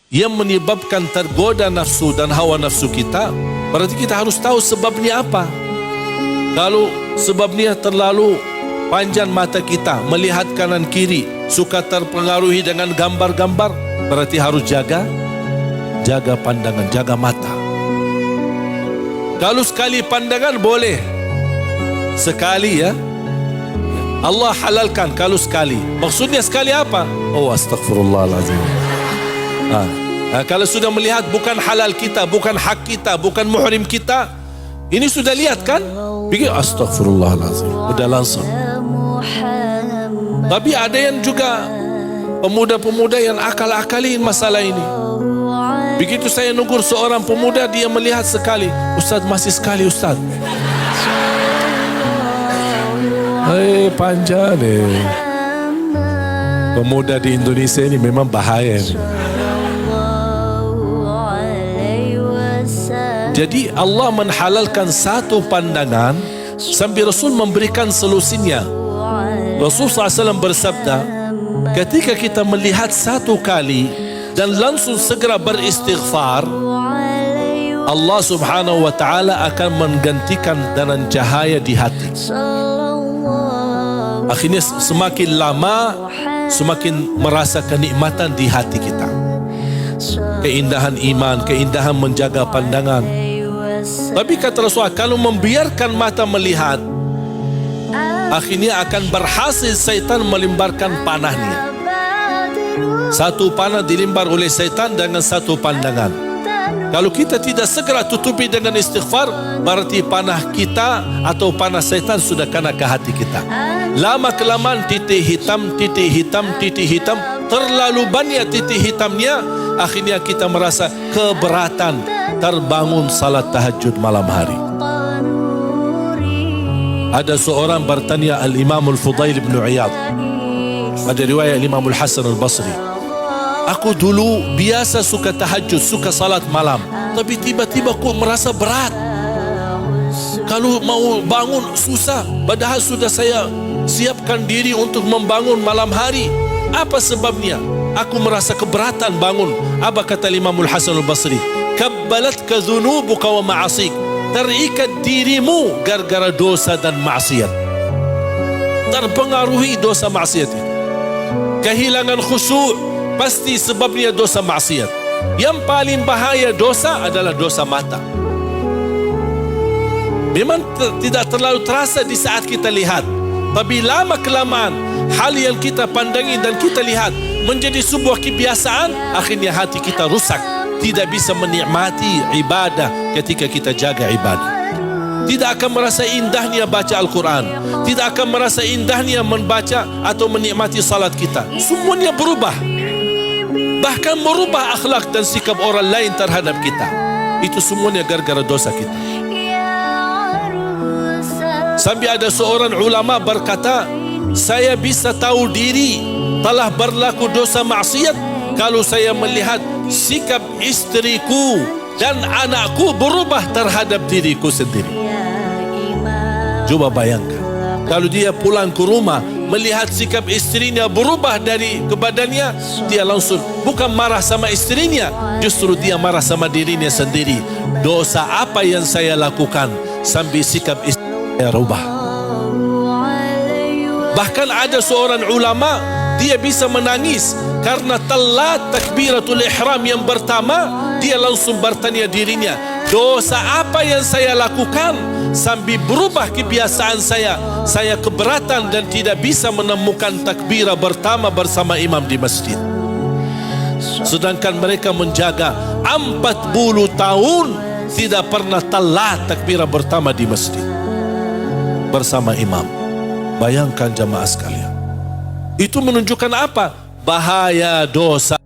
yang menyebabkan tergoda nafsu dan hawa nafsu kita, berarti kita harus tahu sebabnya apa. Kalau sebabnya terlalu panjang mata kita, melihat kanan kiri, suka terpengaruhi dengan gambar-gambar, berarti harus jaga pandangan, jaga mata. Kalau sekali pandangan boleh, sekali ya, Allah halalkan kalau sekali. Maksudnya sekali apa? Oh, astagfirullahaladzim. Kalau sudah melihat bukan halal kita, bukan hak kita, bukan muhrim kita, ini sudah lihat kan? Pikir astagfirullahaladzim, udah langsung. Tapi ada yang juga pemuda-pemuda yang akal-akalin masalah ini. Begitu saya negur seorang pemuda, dia melihat sekali. Ustaz, masih sekali Ustaz. Panjang nih. Pemuda di Indonesia ini memang bahaya nih. Jadi Allah menhalalkan satu pandangan sambil Rasul memberikan solusinya. Rasul SAW bersabda, ketika kita melihat satu kali dan langsung segera beristighfar, Allah Subhanahu wa Ta'ala akan menggantikan dengan cahaya di hati. Akhirnya semakin lama semakin merasa kenikmatan di hati kita, keindahan iman, keindahan menjaga pandangan. Tapi kata Rasulullah, kalau membiarkan mata melihat, akhirnya akan berhasil syaitan melimbarkan panahnya. Satu panah dilimbar oleh syaitan dengan satu pandangan. Kalau kita tidak segera tutupi dengan istighfar, berarti panah kita atau panah syaitan sudah kena ke hati kita. Lama kelamaan titik hitam, titik hitam, titik hitam, terlalu banyak titik hitamnya, akhirnya kita merasa keberatan terbangun salat tahajud malam hari. Ada seorang bertanya Al-Imam Al-Fudail bin Iyad, ada riwayat Imam Al-Hasan Al-Basri, aku dulu biasa suka tahajud, suka salat malam, tapi tiba-tiba kok merasa berat. Kalau mau bangun susah, padahal sudah saya siapkan diri untuk membangun malam hari. Apa sebabnya? Aku merasa keberatan bangun. Apa kata Imam Al-Hasan Al-Basri? Kabbalatka dhunubuka wa ma'asik. Terikat dirimu gara-gara dosa dan maksiat. Terpengaruhi dosa maksiat itu. Kehilangan khusyuk pasti sebabnya dosa maksiat. Yang paling bahaya dosa adalah dosa mata. Memang tidak terlalu terasa di saat kita lihat, tapi lama kelamaan hal yang kita pandangi dan kita lihat menjadi sebuah kebiasaan, akhirnya hati kita rusak, tidak bisa menikmati ibadah ketika kita jaga ibadah. Tidak akan merasa indahnya baca Al-Quran, tidak akan merasa indahnya membaca atau menikmati salat kita. Semuanya berubah, bahkan merubah akhlak dan sikap orang lain terhadap kita. Itu semuanya gara-gara dosa kita. Sampai ada seorang ulama berkata, saya bisa tahu diri telah berlaku dosa maksiat kalau saya melihat sikap istriku dan anakku berubah terhadap diriku sendiri. Coba bayangkan, kalau dia pulang ke rumah melihat sikap istrinya berubah dari kebadannya, dia langsung bukan marah sama istrinya, justru dia marah sama dirinya sendiri. Dosa apa yang saya lakukan sampai sikap istrinya rubah? Bahkan ada seorang ulama, dia bisa menangis karena telat takbiratul ihram yang pertama. Dia langsung bertanya dirinya, dosa apa yang saya lakukan sampai berubah kebiasaan saya keberatan dan tidak bisa menemukan takbirah pertama bersama imam di masjid. Sedangkan mereka menjaga 40 tahun tidak pernah telat takbirah pertama di masjid bersama imam. Bayangkan jamaah sekalian, itu menunjukkan apa? Bahaya dosa